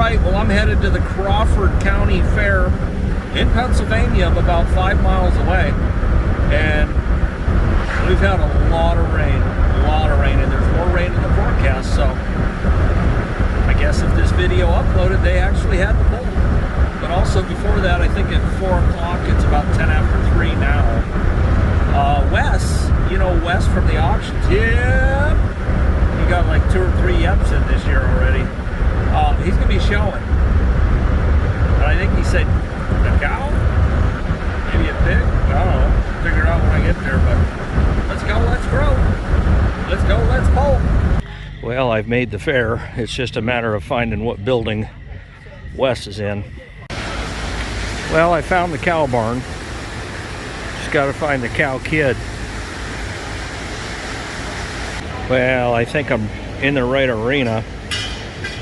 right, well, I'm headed to the Crawford County Fair in Pennsylvania. I'm about 5 miles away, and we've had a lot of rain, and there's more rain in the forecast, so I guess if this video uploaded, they actually had the pull. But also before that, I think at 4 o'clock, it's about 10 after 3 now. Wes, you know Wes from the auctions, yeah, he got like 2 or 3 yeps in this year already. He's gonna be showing, and I think he said a cow, maybe a pig, I don't know, figure it out when I get there, but let's go, let's grow, let's go, let's pull. Well, I've made the fair. It's just a matter of finding what building Wes is in. Well, I found the cow barn. Just got to find the cow kid. Well, I think I'm in the right arena.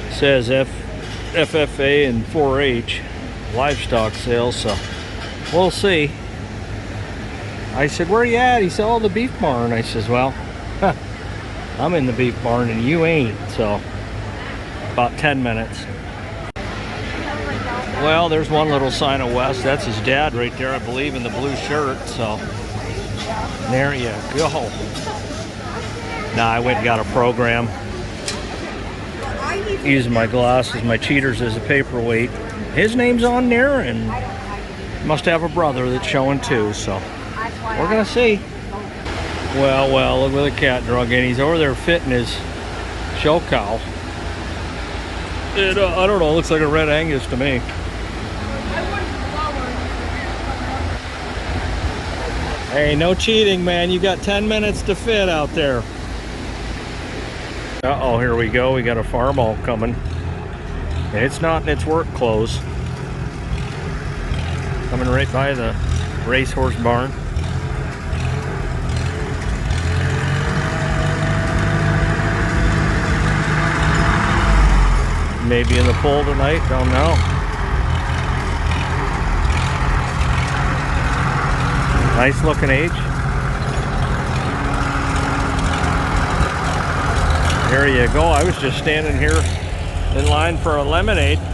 It says FFA and 4-H livestock sales, so we'll see. I said, where are you at? He said, oh, the beef barn. I says, well, I'm in the beef barn and you ain't, so about 10 minutes. Well, there's one little sign of Wes. That's his dad right there, I believe, in the blue shirt, so there you go. Now I went and got a program. Using my glasses, my cheaters as a paperweight. His name's on there, and must have a brother that's showing too, so we're gonna see. Well, look where the cat drug in. He's over there fitting his show cow. I don't know, it looks like a red Angus to me. Hey, no cheating, man. You got 10 minutes to fit out there. Uh-oh, here we go. We got a Farmall coming. And it's not in its work clothes. Coming right by the racehorse barn. Maybe in the pool tonight, don't know. Nice looking age. There you go. I was just standing here in line for a lemonade, and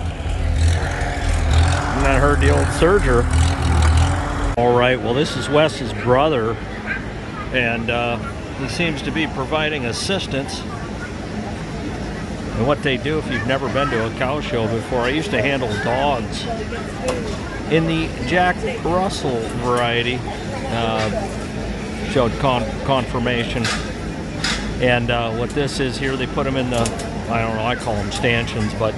I heard the old surger. All right, well, this is Wes's brother, and he seems to be providing assistance. And what they do, if you've never been to a cow show before, I used to handle dogs in the Jack Russell variety. Showed conformation. And what this is here, they put them in the, I don't know, I call them stanchions, but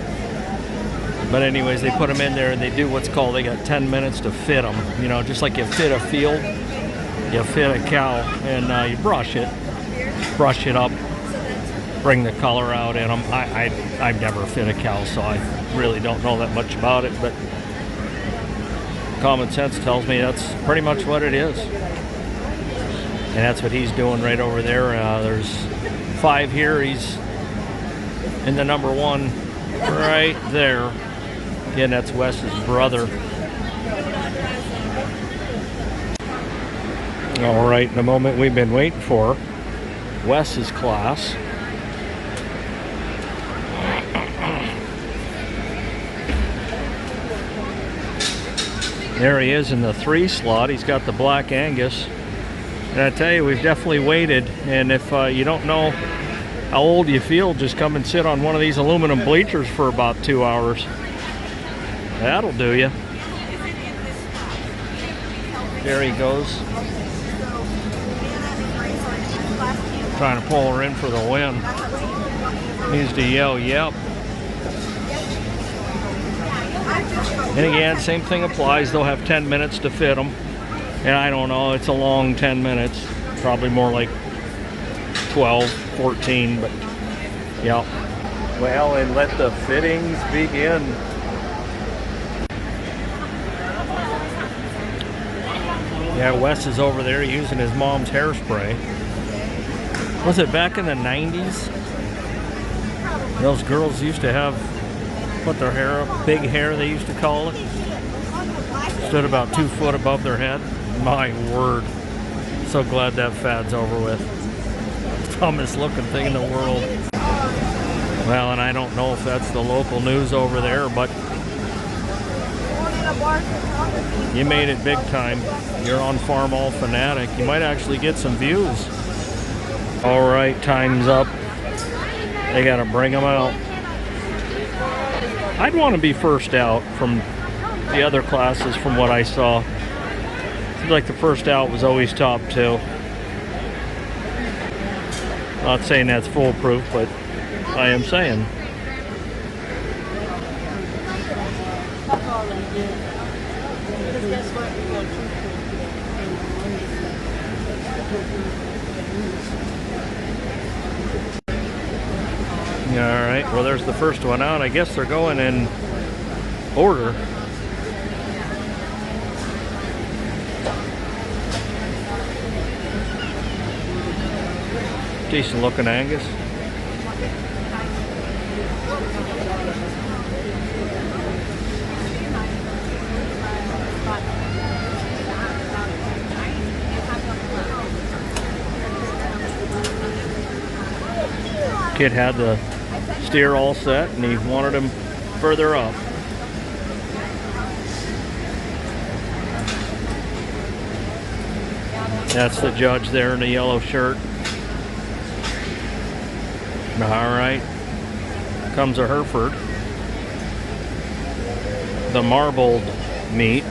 anyways, they put them in there and they do what's called, they got 10 minutes to fit them. You know, just like you fit a field, you fit a cow, and you brush it up, bring the color out in them. I've never fit a cow, so I really don't know that much about it, but common sense tells me that's pretty much what it is. And that's what he's doing right over there. There's 5 here. He's in the number 1 right there. Again, that's Wes's brother. All right, the moment we've been waiting for, Wes's class. There he is in the 3 slot. He's got the Black Angus. And I tell you, we've definitely waited. And if you don't know how old you feel, just come and sit on one of these aluminum bleachers for about 2 hours. That'll do you. There he goes. Trying to pull her in for the win. Needs to yell, yep. And again, same thing applies. They'll have 10 minutes to fit them. And I don't know, it's a long 10 minutes. Probably more like 12, 14, but yeah. Well, and let the fittings begin. Yeah, Wes is over there using his mom's hairspray. Was it back in the 90s? Those girls used to have, put their hair up, big hair they used to call it. Stood about 2 foot above their head. My word. So glad that fad's over with. Dumbest looking thing in the world. Well, and I don't know if that's the local news over there, but you made it big time. You're on Farmall Fanatic. You might actually get some views. All right, time's up. They got to bring them out. I'd want to be first out from the other classes from what I saw. Seems like the first out was always top two. Not saying that's foolproof, but I am saying. Alright, well there's the first one out. I guess they're going in order. Decent looking Angus. Kid had the steer all set and he wanted him further up. That's the judge there in the yellow shirt. Alright, comes a Hereford. The marbled meat.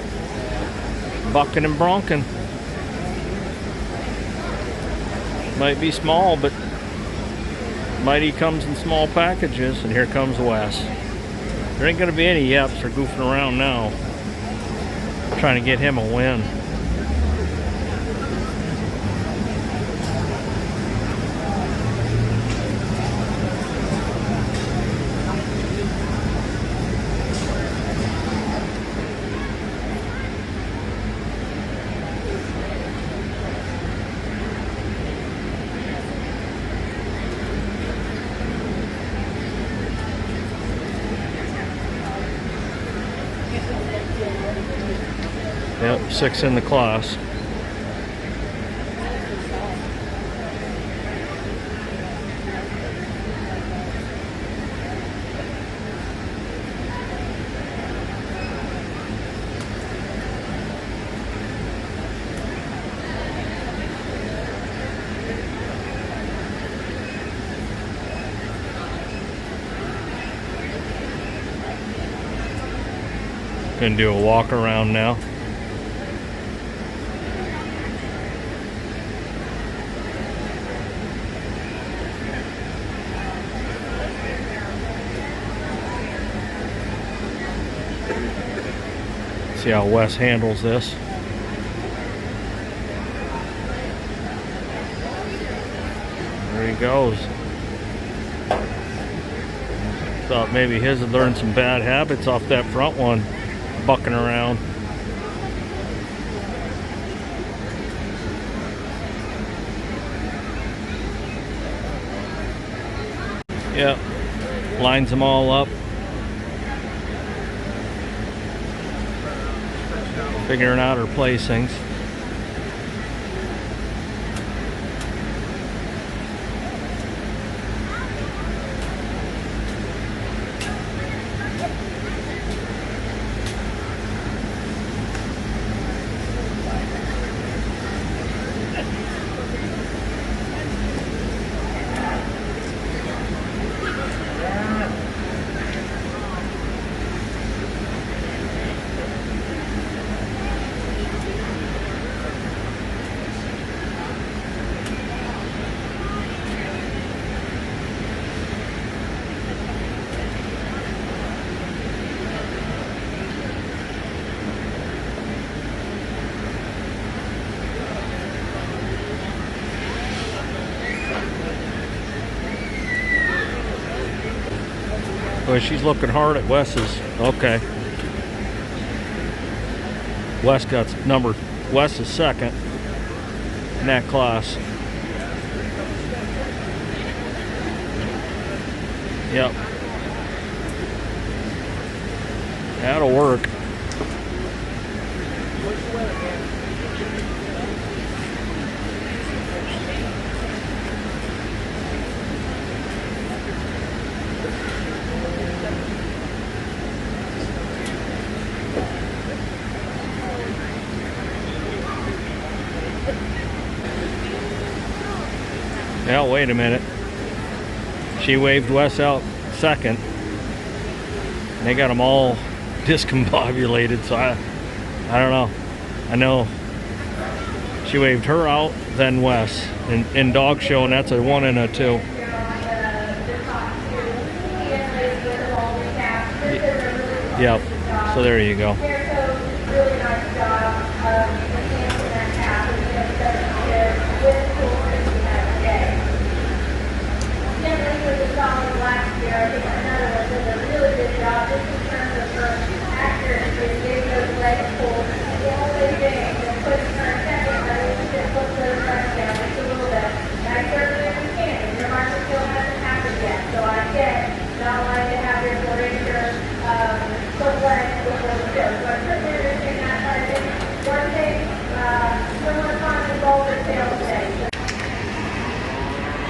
Bucking and bronking. Might be small, but mighty comes in small packages. And here comes Wes. There ain't gonna be any yeps or goofing around now. Trying to get him a win. Yep, 6 in the class. Gonna do a walk around now. See how Wes handles this. There he goes. Thought maybe his had learned some bad habits off that front one, bucking around. Yep, lines them all up. Figuring out her placings. Well, she's looking hard at Wes's. Okay. Wes is second in that class. Yep. That'll work. Well, wait a minute. She waved Wes out second. They got them all discombobulated, so I don't know. I know she waved her out, then Wes. In dog show, and that's a 1 and a 2. Yep. So there you go.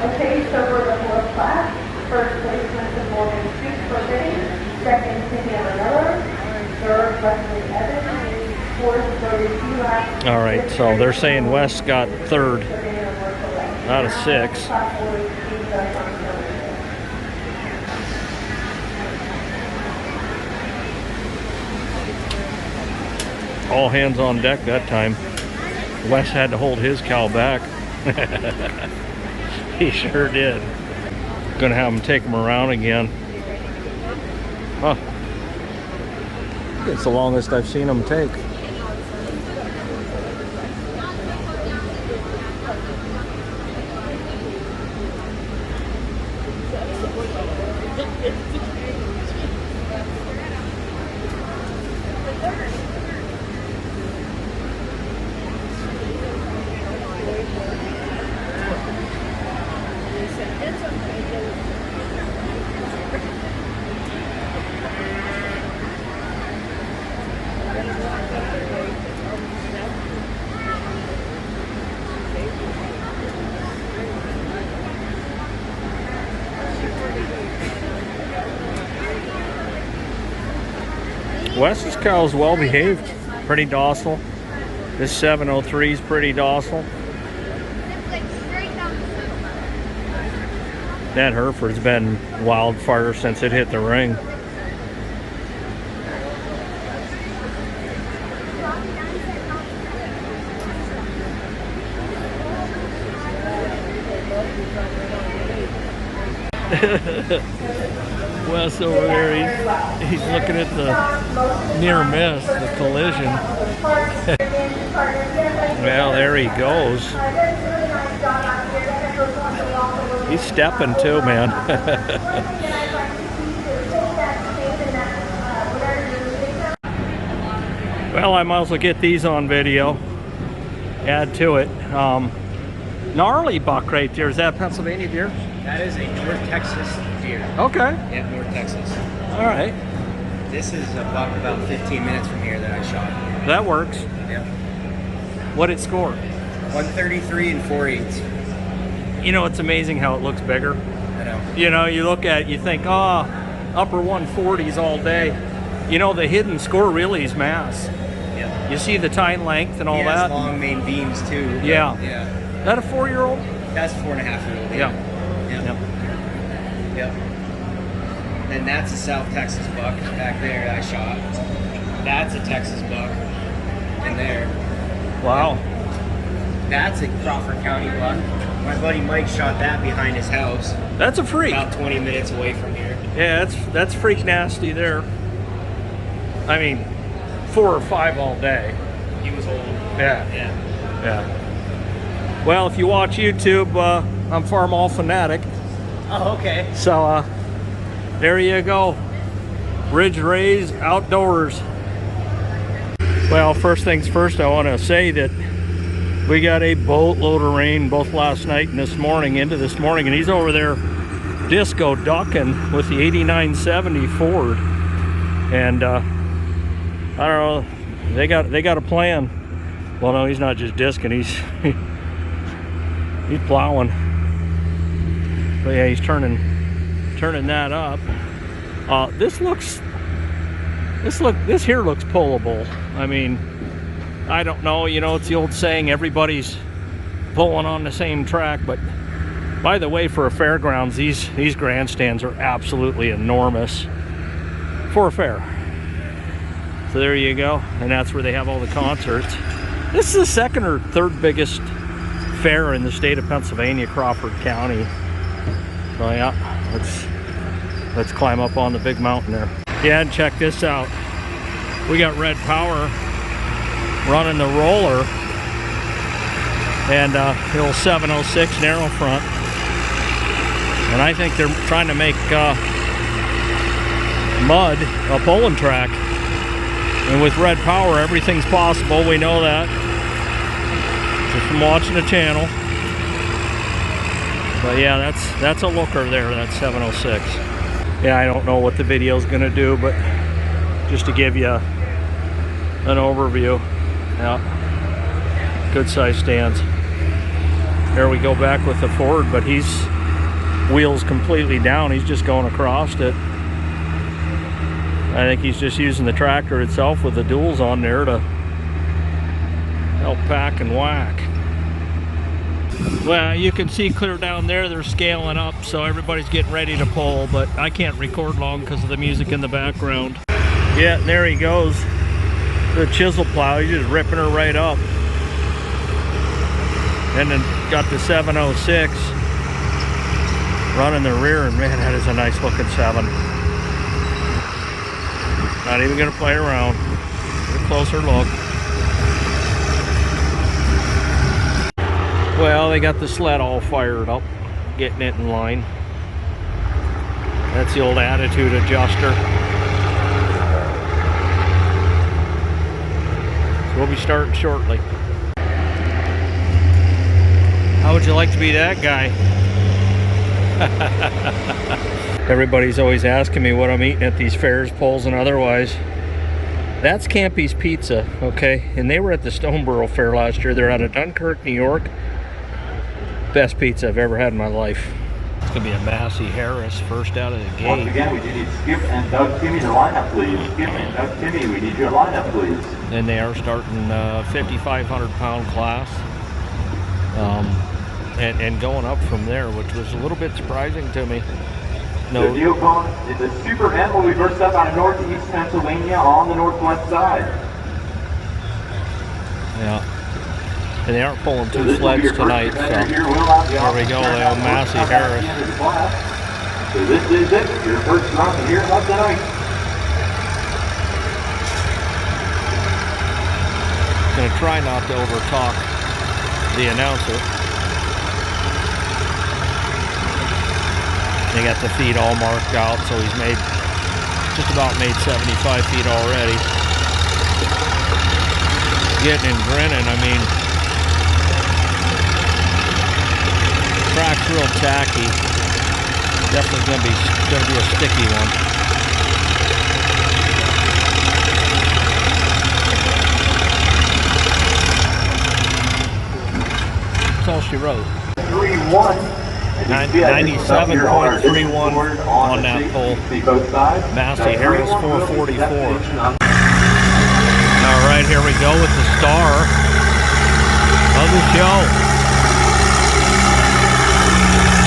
Okay, so we're the fourth class. First place went to Morgan Street for Betty. Second, Cynthia Miller. Third, Leslie Evans. Fourth, Brody Sheila. All right, so they're saying Wes got third out of 6. All hands on deck that time. Wes had to hold his cow back. He sure did. Gonna have him take him around again. Huh. It's the longest I've seen him take. Wes's cow's well behaved, pretty docile. This 703 is pretty docile. That Hereford's been wildfire since it hit the ring. Wes over there, he's looking at the near miss, the collision. Well, there he goes. He's stepping too, man. Well, I might as well get these on video. Add to it. Gnarly buck right there. Is that Pennsylvania deer? That is a North Texas deer. Okay. Yeah, North Texas. All right. This is a buck about 15 minutes from here that I shot. That works. Yeah. What did it score? 133 and 4/8. You know, it's amazing how it looks bigger. I know. You know, you look at it, you think, oh, upper 140s all day. You know, the hidden score really is mass. Yeah. You see the tine length and all He has that. long main beams too. Yeah. Yeah. Is that a 4-year-old? That's 4.5-year-old. Yeah. Yep. Yep. And that's a South Texas buck back there that I shot. That's a Texas buck in there. Wow. That's a Crawford County buck. My buddy Mike shot that behind his house. That's a freak. About 20 minutes away from here. Yeah, that's freak nasty there. I mean, 4 or 5 all day. He was old. Yeah. Yeah. Yeah. Well, if you watch YouTube, I'm Farmall Fanatic. Oh, okay. So, there you go. Ridge Rays outdoors. Well, first things first, I want to say that we got a boatload of rain both last night and this morning, into this morning, and he's over there disco ducking with the 8970 Ford. And I don't know, they got a plan. Well, no, he's not just discing, he's plowing. But yeah, he's turning that up. This here looks pullable. I mean, I don't know, you know, it's the old saying, everybody's pulling on the same track, but By the way, for a fairgrounds, these grandstands are absolutely enormous for a fair. So there you go, and that's where they have all the concerts. This is the second or third biggest fair in the state of Pennsylvania, Crawford County. So yeah, let's climb up on the big mountain there. Yeah, and check this out. We got Red Power running the roller and the old 706 narrow front. And I think they're trying to make mud a pulling track. And with Red Power, everything's possible. We know that just from watching the channel. But yeah, that's a looker there. That's 706. Yeah, I don't know what the video's gonna do, but just to give you an overview. Yeah, good size stands. There we go back with the Ford, but he's wheels completely down. He's just going across it. I think he's just using the tractor itself with the duals on there to help pack and whack. Well, you can see clear down there, they're scaling up, so everybody's getting ready to pull, but I can't record long because of the music in the background. Yeah, and there he goes. The chisel plow, he's just ripping her right up. And then got the 706 running the rear, and man, that is a nice looking 7. Not even gonna play around. Get a closer look. Well, they got the sled all fired up, getting it in line. That's the old attitude adjuster. So we'll be starting shortly. How would you like to be that guy? Everybody's always asking me what I'm eating at these fairs, polls, and otherwise. That's Campy's Pizza, okay? And they were at the Stoneboro Fair last year. They're out of Dunkirk, New York. Best pizza I've ever had in my life. It's gonna be a Massey Harris first out of the gate. Once again, we do need Skip and Doug Timmy to line up, please. Skip and Doug Timmy, we need your lineup, please. And they are starting 5,500 pound class. And going up from there, which was a little bit surprising to me. No. The Neocon is a Super M will be versed up out of northeast Pennsylvania on the northwest side. Yeah. And they aren't pulling two sleds tonight, so there we go, the old Massey Harris. So this is it, your first run here of the night. Gonna try not to overtalk the announcer. They got the feet all marked out, so he's just about made 75 feet already. Getting and grinning, I mean, track's real tacky. Definitely gonna be a sticky one. That's all she wrote. 3-1. 97.31 on that pole. Massey Harris 444. All right, here we go with the star of the show.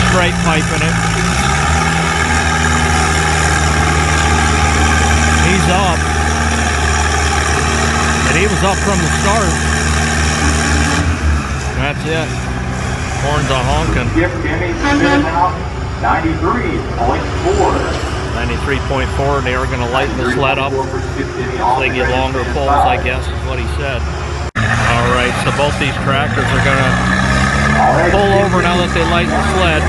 Straight piping it. He's up. And he was up from the start. That's it. Horns a honking. 93.4. They are going to lighten the sled up so they get longer poles, I guess, is what he said. All right, so both these tractors are going to pull over now that they lighten the sled.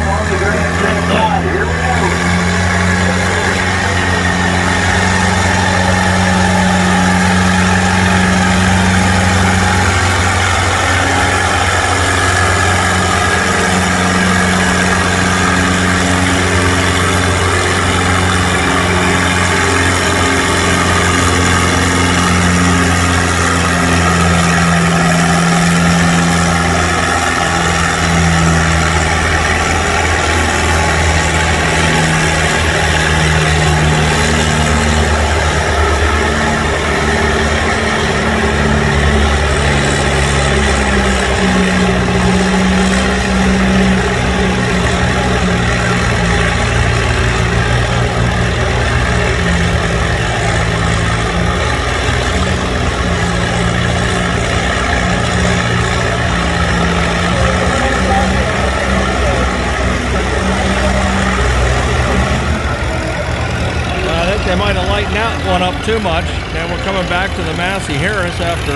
one up too much. And we're coming back to the Massey Harris after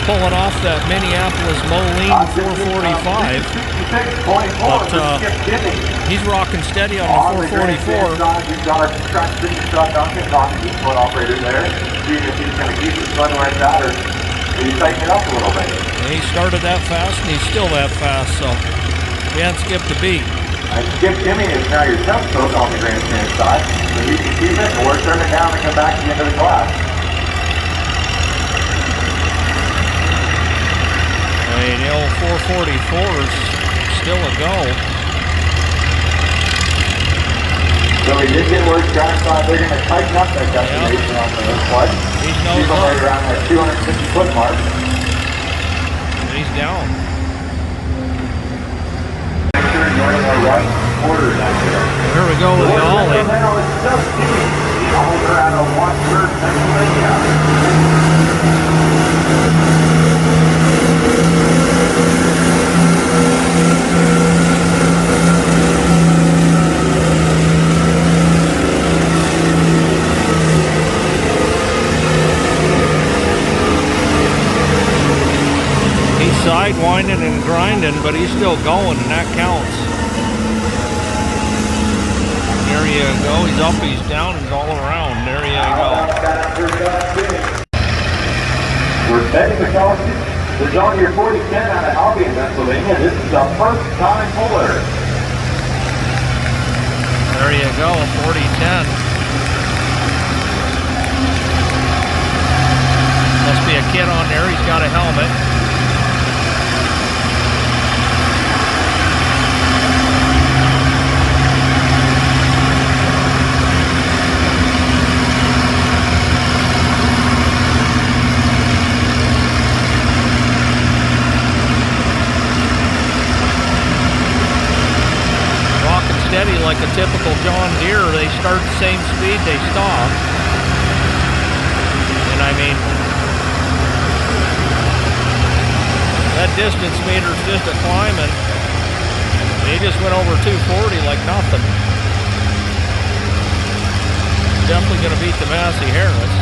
pulling off that Minneapolis Moline 445. But he's rocking steady on the 444. We've got our track speed truck Duncan talking to the foot operator there. Seeing if he's going to keep it running like that or maybe tighten it up a little bit. And he started that fast and he's still that fast, so he hasn't skipped a beat. Skip Jimmy is now your temp coach on the grandstand side. So he can keep it and we're turning it down and come back to the end of the class. I mean, the old 444 is still a go. So we did get word track side, they're going to tighten up that destination on the flood. He's right around that 250 foot mark. He's down. Make sure you're on the right quarter down here. Here we go with the ollie. Now it's just the ollie out of Watford, Pennsylvania. Sidewinding and grinding, but he's still going, and that counts. There you go. He's up, he's down, he's all around. There you go. We're heading across the John Deere 4010 out of Albion, Pennsylvania. This is a first-time puller. There you go, 4010. Must be a kid on there. He's got a helmet. Steady like a typical John Deere. They start the same speed, they stop. And I mean, that distance meter's just a climbing. He just went over 240 like nothing. Definitely going to beat the Massey Harris.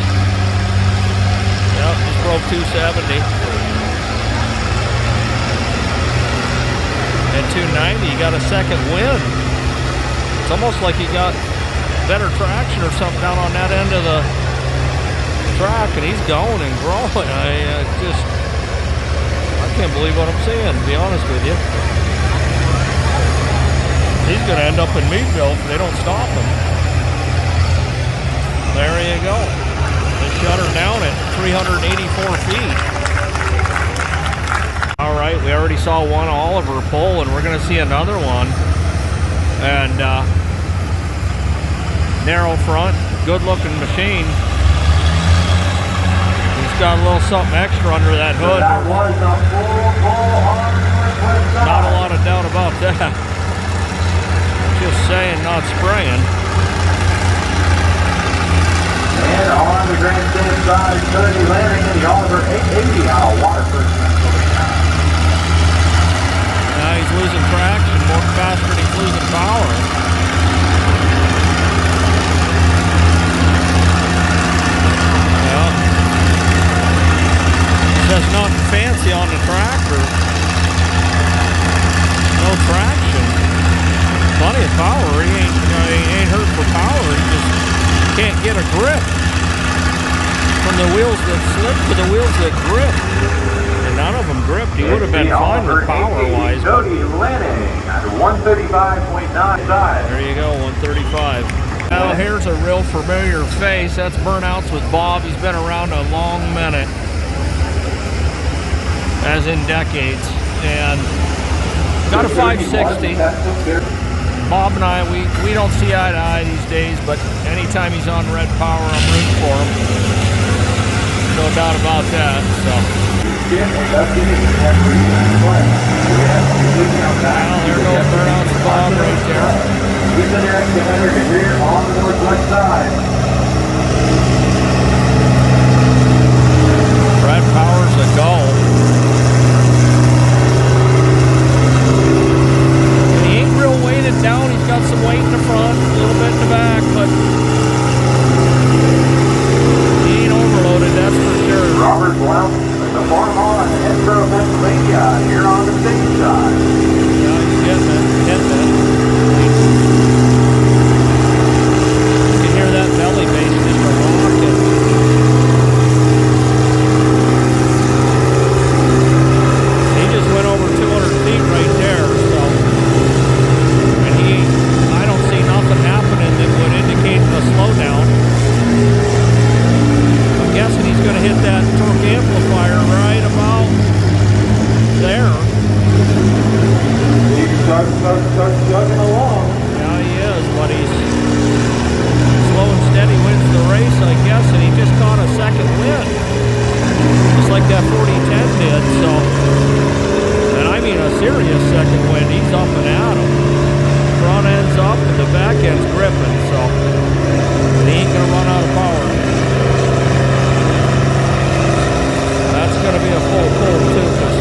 Yep, just broke 270. And 290, he got a second win. It's almost like he got better traction or something down on that end of the track, and he's going and growing. I can't believe what I'm seeing, to be honest with you. He's going to end up in Meadville if they don't stop him. There you go. They shut her down at 384 feet. All right, we already saw one Oliver pull, and we're going to see another one. And narrow front, good looking machine. He's got a little something extra under that hood. That was a full on the Not a lot of doubt about that. Just saying, not spraying. And on the grandstand side, Cody landing in the Oliver 880 out of Waterford, Pennsylvania. Now he's losing traction more faster than he's losing power. There's nothing fancy on the tractor. No traction. Plenty of power. He ain't hurt for power. He just can't get a grip. From the wheels that slip to the wheels that grip. And none of them gripped. He would have been fine with power-wise. Cody Lanning at 135.95. There you go, 135. Now here's a real familiar face. That's Burnouts with Bob. He's been around a long minute. As in decades, and got a 560. Bob and I, we don't see eye to eye these days, but anytime he's on Red Power, I'm rooting for him. No doubt about that. So. Well, there goes Burnouts Bob right there. He's an excavator here on the northwest side. Red Power's a go. Down, he's got some weight in the front, a little bit in the back, but hit that torque amplifier right about there. He's start chugging along. Yeah, he is, but he's slow and steady wins the race, I guess, and he just caught a second wind. Just like that 4010 did, so. And I mean a serious second wind. He's up and at him. Front end's up and the back end's gripping, so. And he ain't gonna run out of power. That's gonna be a full pull too, because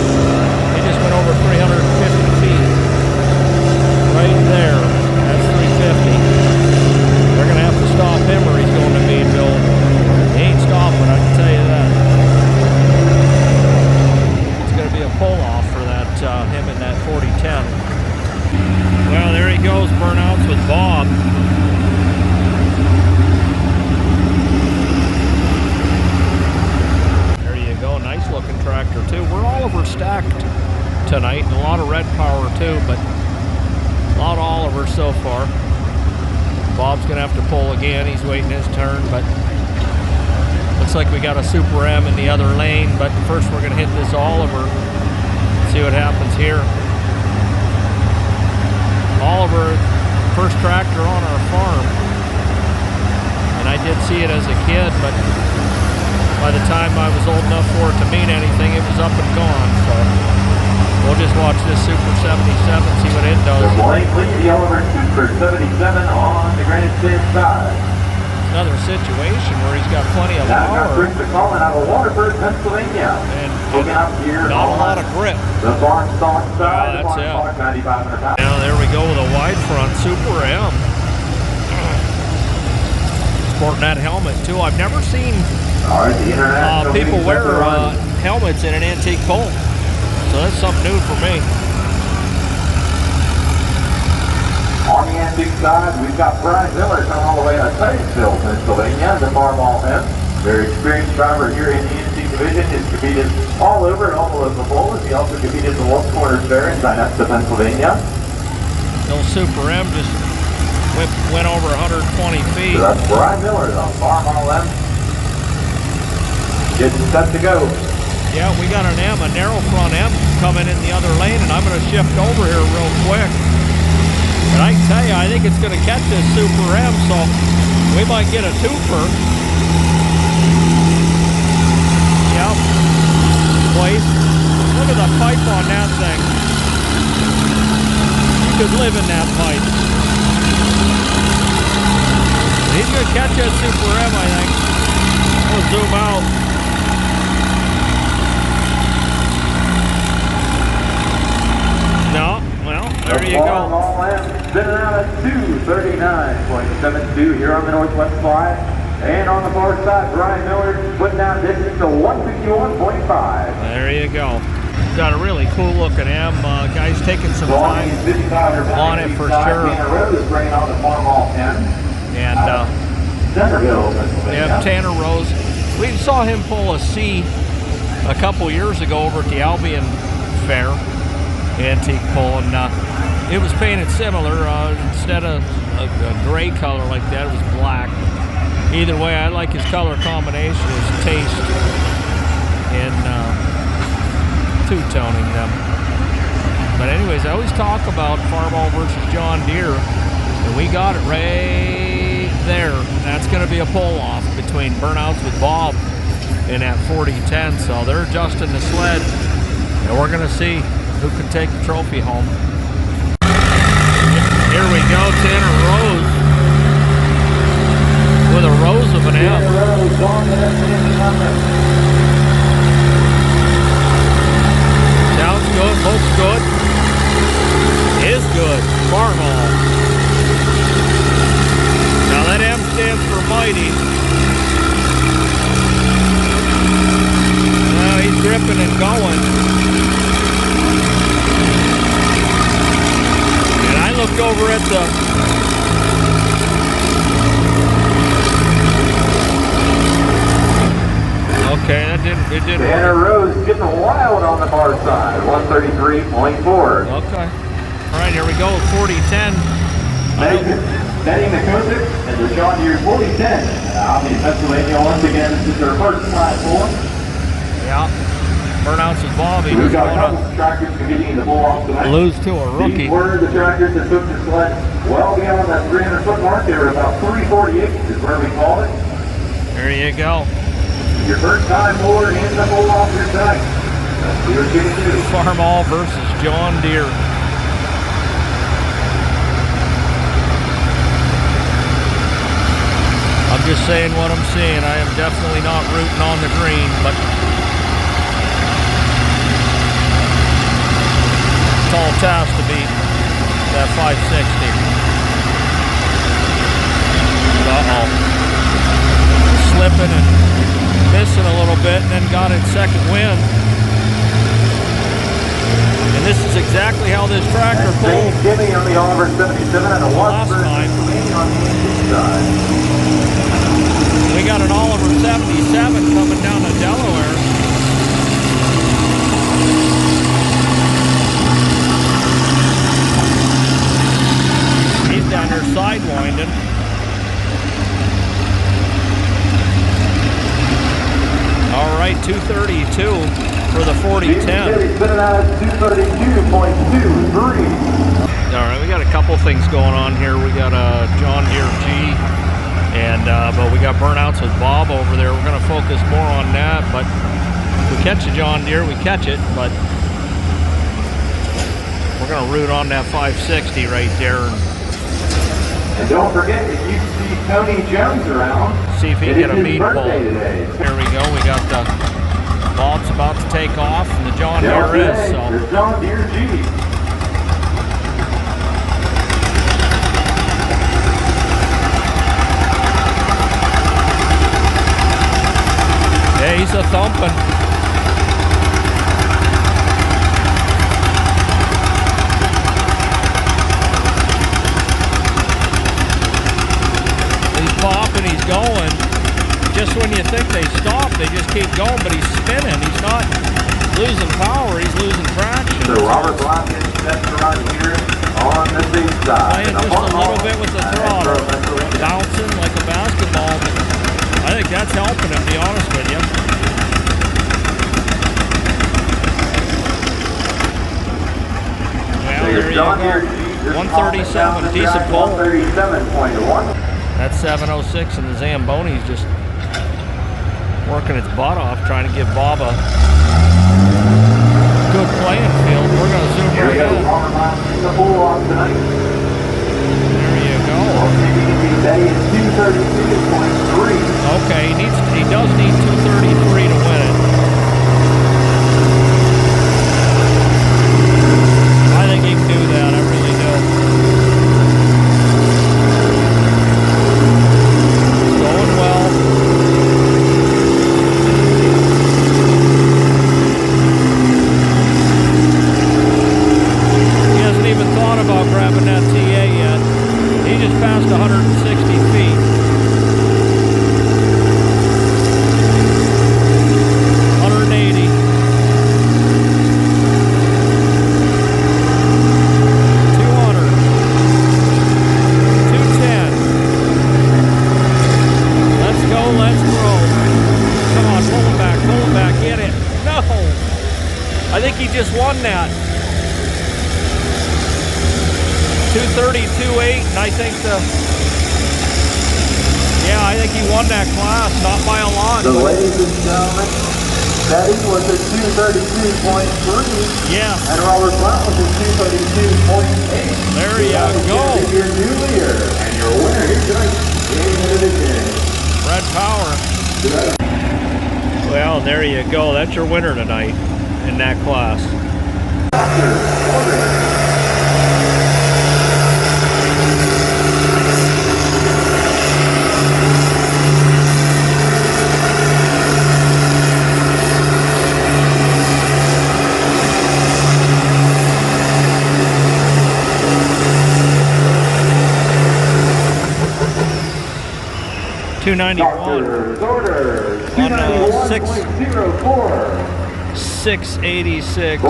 he just went over 350 feet. Right there. That's 350. They're gonna have to stop him or he's going to Meadville. He ain't stopping, I can tell you that. It's gonna be a pull-off for that him in that 4010. Well, there he goes, burnouts with Bob. There you go, nice looking tractor too. We're all overstacked tonight, and a lot of red power too, but a lot of Oliver so far. Bob's gonna have to pull again, he's waiting his turn, but looks like we got a Super M in the other lane, but first we're gonna hit this Oliver, see what happens here. Oliver, first tractor on our farm, and I did see it as a kid, but by the time I was old enough for it to mean anything, it was up and gone, so we'll just watch this Super 77, see what it does. The blank lead, the Oliver Super 77 on the grandstand side. Another situation where he's got plenty of Now got power. Chris McCollum out of Waterford, Pennsylvania. And looking up here. Not a lot of grip. The barn stock side, the that's barn it. stock 9,500 pounds. Now there we go with a wide front Super M. Sporting that helmet too. I've never seen All right, the international people lead wear center on. helmets in an antique pole. So that's something new for me. On the antique side, we've got Brian Miller coming all the way out of Titusville, Pennsylvania, the Farmall M. Very experienced driver here in the antique division. He's competed all over and all over the polls. He also competed the Wolf Corners Fair in Dinesta, Pennsylvania. The old Super M just went over 120 feet. So that's Brian Miller, the Farmall M. Getting set to go. Yeah, we got an M, a narrow front M coming in the other lane, and I'm going to shift over here real quick. And I can tell you, I think it's going to catch this Super M, so we might get a twofer. Yep. Place. Look at the pipe on that thing. You could live in that pipe. He's going to catch that Super M, I think. We'll zoom out. No, well, there you go. Spinning out at 239.72 here on the Northwest Slide. And on the far side, Brian Miller putting out distance to 151.5. There you go. Got a really cool looking M. Guy's taking some time on it for sure. Bringing on the Farmall M. And Centerville, Pennsylvania. yeah, Tanner Rose. We saw him pull a C a couple years ago over at the Albion Fair antique pull, and it was painted similar. Instead of a gray color like that, it was black. Either way, I like his color combination, his taste in two-toning them. But anyways, I always talk about Farmall versus John Deere, and we got it right there. That's going to be a pull-off between Burnouts with Bob and that 4010. So they're adjusting the sled, and we're going to see who can take the trophy home. Here we go, Tanner Rose with a rose of an M. Sounds good, looks good, is good. Farmall. Now that M stands for mighty. Now he's gripping and going. And I looked over at the okay, it didn't Tanner work. Rose getting wild on the far side, 133.4. Okay. All right, here we go, 4010. Betty McCosick and the John Deere 4010 out in Pennsylvania once again. This is their first class 4. Yeah. Burnouts with Bobby. We've got a couple of tractors competing in the bull-off tonight. Lose to a rookie. These were the tractors that took the sled well beyond that 300-foot mark. They were about 348 is where we called it. There you go. Your first time forward in the bull-off your tonight. Let's see what you can do. Farmall versus John Deere. I'm just saying what I'm seeing. I am definitely not rooting on the green, but tall task to beat that 560. Uh-oh. Slipping and missing a little bit, and then got in second wind. And this is exactly how this tractor pulled Jimmy on the Oliver 77 and a last time. on the inside. We got an Oliver 77 coming down to Delaware. He's down there sidewinding. All right, 232 for the 4010. All right, we got a couple things going on here. We got a John Deere G, and but we got burnouts with Bob over there. We're going to focus more on that. But if we catch a John Deere, we catch it. But we're going to root on that 560 right there. And don't forget, if you see Tony Jones around, See if he can get a his meat bowl. birthday today. Here we go. We got the Bob's about to take off, and the John Deere is. So The John Deere G. yeah, he's a thumping. He's popping, he's going. Just when you think they stop, they just keep going, but he's spinning. He's not losing power, he's losing traction. So Robert Blackett steps right here on the big side. Playing just a little bit with the throttle. Bouncing like a basketball. But I think that's helping him, to be honest with you. Well, there you go. 137, decent pull. 137.1. That 706 and the Zamboni's just working its butt off, trying to give Bob a good playing field. We're going to zoom right in. The bull off tonight. There you go. That is 232.3. Okay, he does need 233 to win it. I think he can do that, I really do. Going well. He hasn't even thought about grabbing that TA yet. He just passed 160 feet. I think he just won that. 232.8, and I think I think he won that class, not by a lot. So ladies and gentlemen, Betty was at 232.3. Yeah. And Robert Blount was at 232.8. There you go. Your new leader and your winner here tonight in the division. Red Power. Well, there you go. That's your winner tonight in that class. 291 on 686.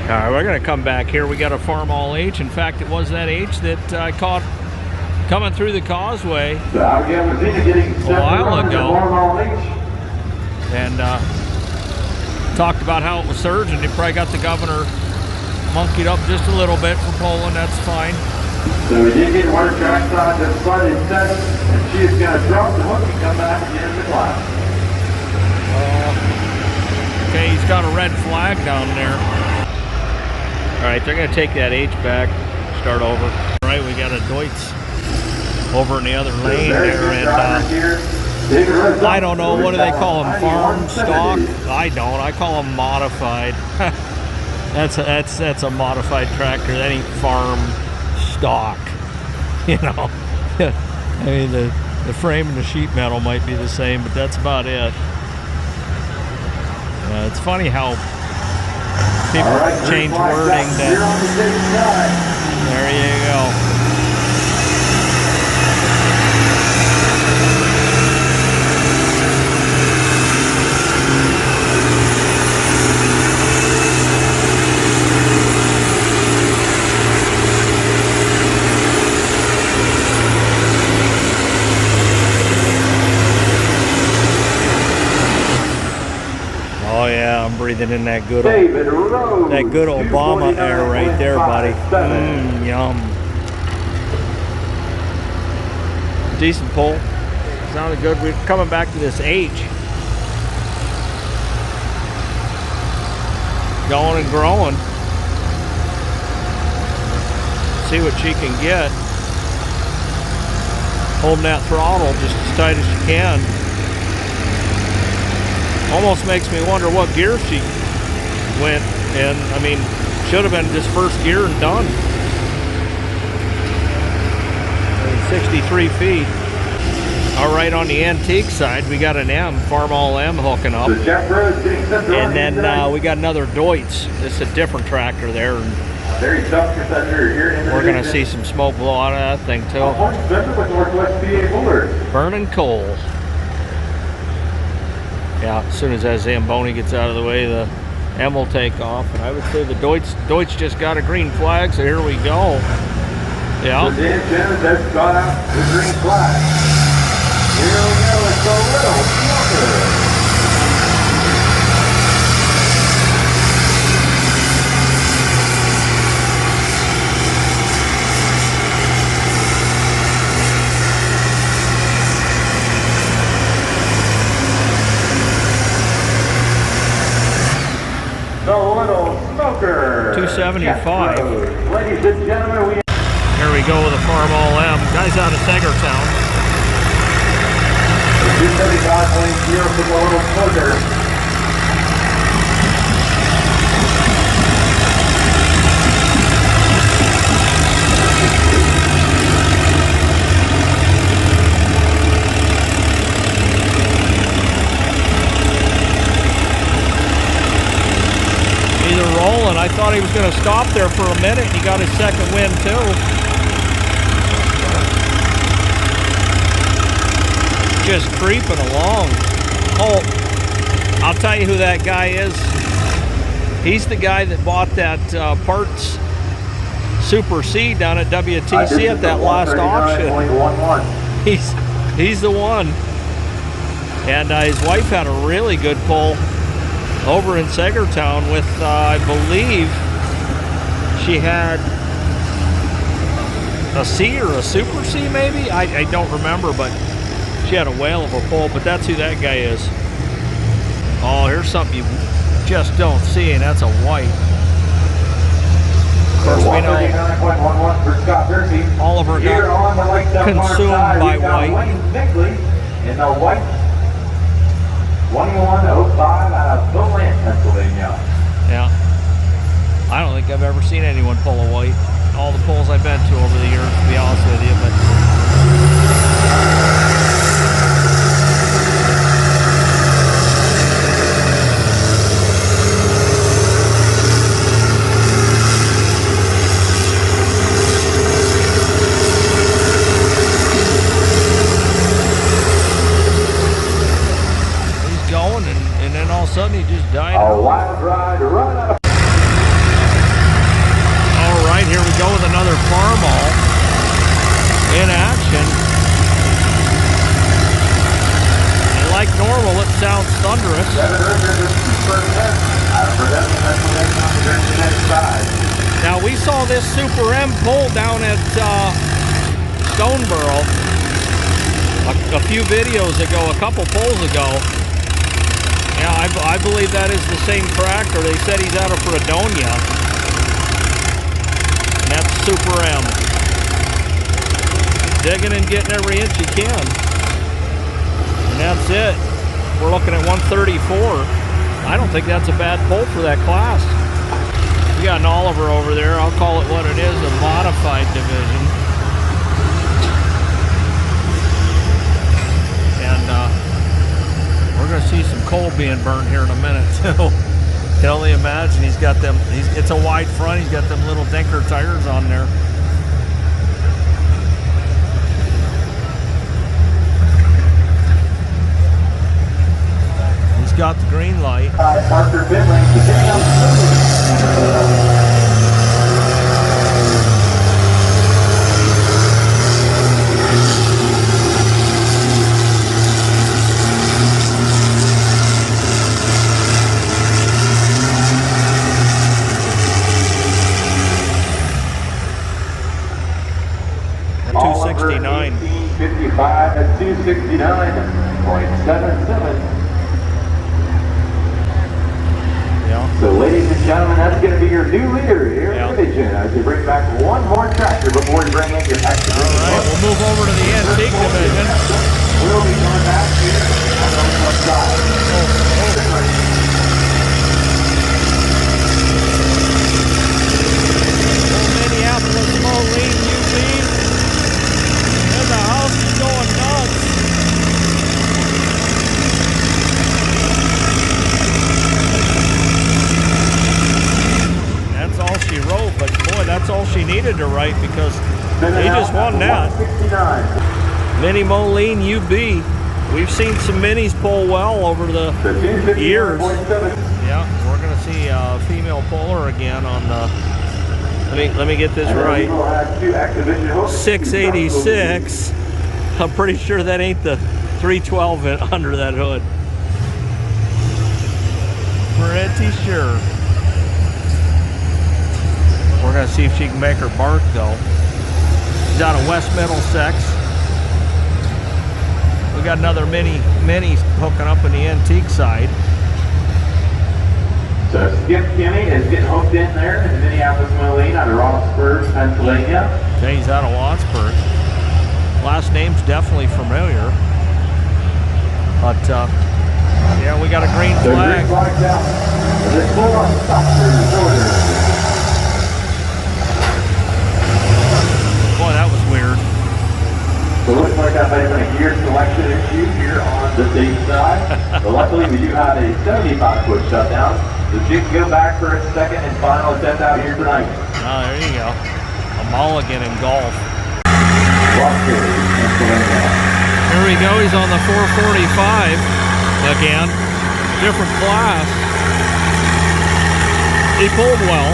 All right, we're gonna come back here. We got a Farmall H. In fact, it was that H that I caught coming through the causeway a while ago, and talked about how it was surging. He probably got the governor monkeyed up just a little bit for Poland. That's fine. So we did get water tracks on this flooded set, and she is going to drop the hook and come back again in the class. Okay, he's got a red flag down there. All right, they're going to take that H back, start over. All right, we got a Deutz over in the other lane there, and I don't know, what do they call them, farm stock? I don't, I call them modified. That's a modified tractor. That ain't farm stock, you know. I mean, the frame and the sheet metal might be the same, but that's about it. It's funny how people change wording. There you go. Oh yeah, I'm breathing in that good old Obama air right there, buddy. Yum. Decent pull. Sounded good. We're coming back to this H. Going and growing. See what she can get. Holding that throttle just as tight as you can. Almost makes me wonder what gear she went in. I mean, should have been just first gear and done. 63 feet. All right, on the antique side, we got an M, Farmall M hooking up. And then we got another Deutz. This is a different tractor there. And we're going to see some smoke blow out of that thing too. Burning coal. Yeah, as soon as that Zamboni gets out of the way, the M will take off. And I would say the Deutz just got a green flag, so here we go. Yeah. The engine has got out the green flag. Here we go, it's a little smoker. The little smoker. 275. Ladies and gentlemen, here we go with a Farmall M. Guy's out of Segertown. 275 lanes here for the little smoker. Rolling. I thought he was going to stop there for a minute. He got his second wind too. Just creeping along. Oh, I'll tell you who that guy is. He's the guy that bought that parts Super C down at WTC at that last auction. He's the one. And his wife had a really good pull over in Segertown with, I believe, she had a C or a Super C maybe? I don't remember, but she had a whale of a pull, but that's who that guy is. Oh, here's something you just don't see, and that's a white. Of course, we know Oliver got consumed by white. In the white 2105 out of Bowland, Pennsylvania. Yeah. I don't think I've ever seen anyone pull a white. All the pulls I've been to over the years, to be honest with you, but he's going, and then all of a sudden he just died. A wild ride right out of go with another Farmall in action. And like normal, it sounds thunderous. Now we saw this Super M pull down at Stoneboro a few videos ago, a couple pulls ago. Yeah, I believe that is the same tractor. They said he's out of Fredonia. And that's Super M. Digging and getting every inch you can. And that's it. We're looking at 134. I don't think that's a bad pull for that class. We got an Oliver over there. I'll call it what it is, a modified division. And we're going to see some coal being burned here in a minute too. Can only imagine. He's got them, it's a wide front, he's got them little dinker tires on there. He's got the green light. Parker Finley. At 269. 1855 at 269.77. Yeah. So, ladies and gentlemen, that's going to be your new leader here in the division. As we bring back one more tractor before we bring in your extra. All right, we'll move over to the antique division. We'll be going back here on the left side. Minneapolis Moline UP. And the house is going nuts. That's all she wrote, but boy, that's all she needed to write because he just won that. Mini Moline UB. We've seen some minis pull well over the years. Yeah, we're going to see a female puller again on the, let me get this right, 686. I'm pretty sure that ain't the 312 under that hood. Pretty sure. We're going to see if she can make her bark though. She's out of West Middlesex. We got another mini hooking up in the antique side. So Skip Kinney is getting hooked in there in Minneapolis Moline out of Rossburg, Pennsylvania. Okay, he's out of Wattsburg. Last name's definitely familiar. But yeah, we got a green flag. Green flag down. This full on stop there. Boy, that was weird. So it looks like I might have been a gear selection issue here on the safe side. But luckily we do have a 75-foot shutdown. So she can go back for a second and final attempt out here tonight. Oh, there you go. A mulligan in golf. Here we go. He's on the 445 again. Different class. He pulled well.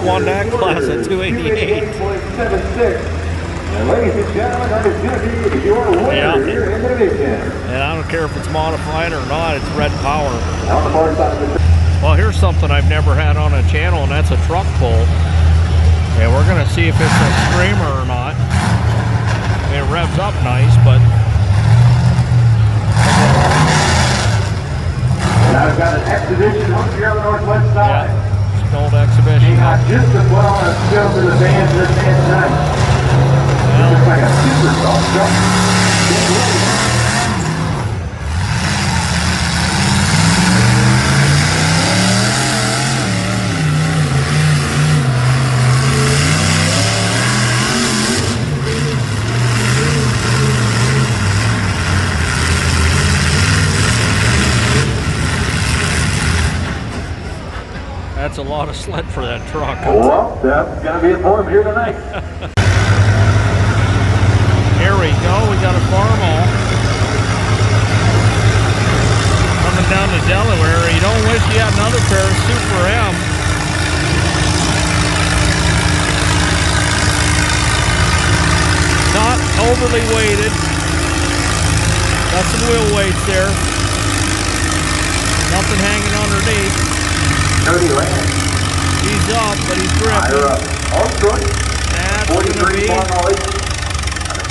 Won that class at 288. And ladies and gentlemen, that is going to be your winner here in the division. And I don't care if it's modified or not, it's red power. On the far side of the well, here's something I've never had on a channel, and that's a truck pull. And we're going to see if it's a screamer or not. I mean, it revs up nice, but... Now we've got an exhibition hook here on the northwest side. Yeah. Old exhibition. He got just as well on a skill for the band this band tonight. It looks like a super soft truck. That's a lot of sled for that truck. Well, that's going to be it for him here tonight. Here we go. We got a Farmall coming down to Delaware. You don't wish you had another pair of Super M. Not overly weighted. Got some wheel weights there. Nothing hanging underneath. Cody Land. He's up, but he's gripping. Oh, good. That's going to 43 be... Farmall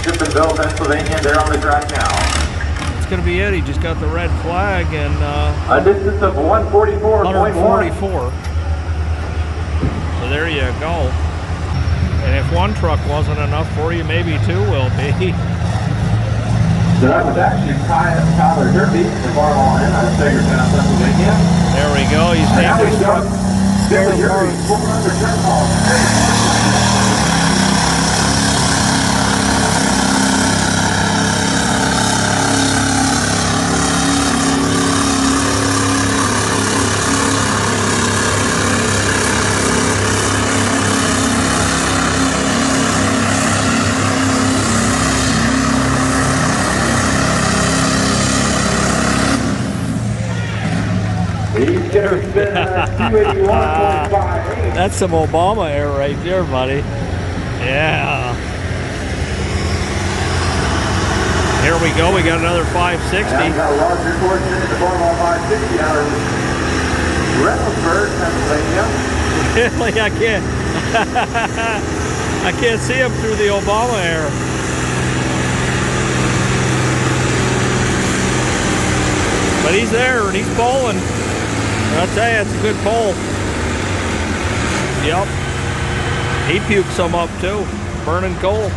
Shippensville, Pennsylvania. They're on the track now. That's going to be it. He just got the red flag and... a distance of 144.1. 144. So there you go. And if one truck wasn't enough for you, maybe two will be. So that was actually Tyler Derby from Farmall in Hagerstown, Pennsylvania. There we go. He's Now taking we've got Billy Derby, 400 turn calls. He's going to spin at 281.58. That's some Obama air right there, buddy. Yeah. Here we go. We got another 560. And got a larger portion in the Farmall 560 out of Reynoldsburg, Pennsylvania. Really, I can't. I can't see him through the Obama air. But he's there and he's pulling. I'll tell you, it's a good pull. Yep. He puked some up too. Burning coal.